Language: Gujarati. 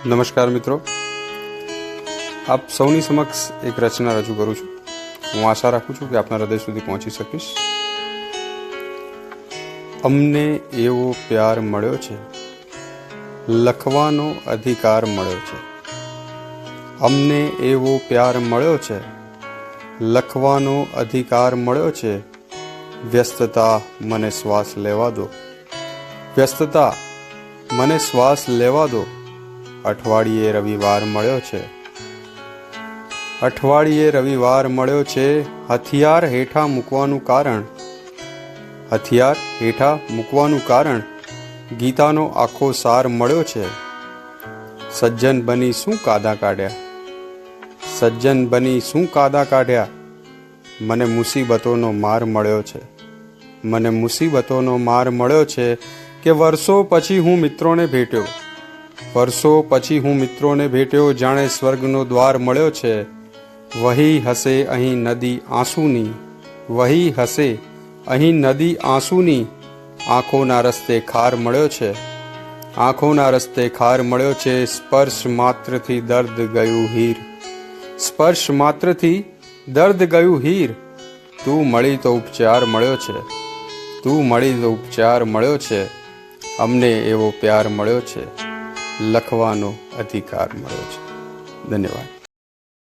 નમસ્કાર મિત્રો, આપ સૌની સમક્ષ એક રચના રજૂ કરું છું। હું આશા રાખું છું કે આપના હૃદય સુધી પહોંચી શકીશ। અમને એવો પ્યાર મળ્યો છે, લખવાનો અધિકાર મળ્યો છે। અમને એવો પ્યાર મળ્યો છે, લખવાનો અધિકાર મળ્યો છે। વ્યસ્તતા મને શ્વાસ લેવા દો, વ્યસ્તતા મને શ્વાસ લેવા દો। અઠવાડિયે રવિવાર મળ્યો છે, અઠવાડિયે રવિવાર મળ્યો છે। હથિયાર હેઠા મૂકવાનું કારણ, હથિયાર હેઠા મૂકવાનું કારણ ગીતાનો આખો સાર મળ્યો છે। સજ્જન બની શું કાદા કાઢ્યા, સજ્જન બની શું કાદા કાઢ્યા। મને મુસીબતોનો માર મળ્યો છે, મને મુસીબતોનો માર મળ્યો છે કે વર્ષો પછી હું મિત્રોને ભેટ્યો, વર્ષો પછી હું મિત્રોને ભેટ્યો। જાણે સ્વર્ગનો દ્વાર મળ્યો છે। વહી હસે અહીં નદી આંસુની, વહી હસે અહીં નદી આંસુની। આંખોના રસ્તે ખાર મળ્યો છે, આંખોના રસ્તે ખાર મળ્યો છે। સ્પર્શ માત્રથી દર્દ ગયું હીર, સ્પર્શ માત્રથી દર્દ ગયું હીર। તું મળી તો ઉપચાર મળ્યો છે, તું મળી તો ઉપચાર મળ્યો છે। અમને એવો પ્યાર મળ્યો છે, લખવાનો અધિકાર મળ્યો છે। ધન્યવાદ।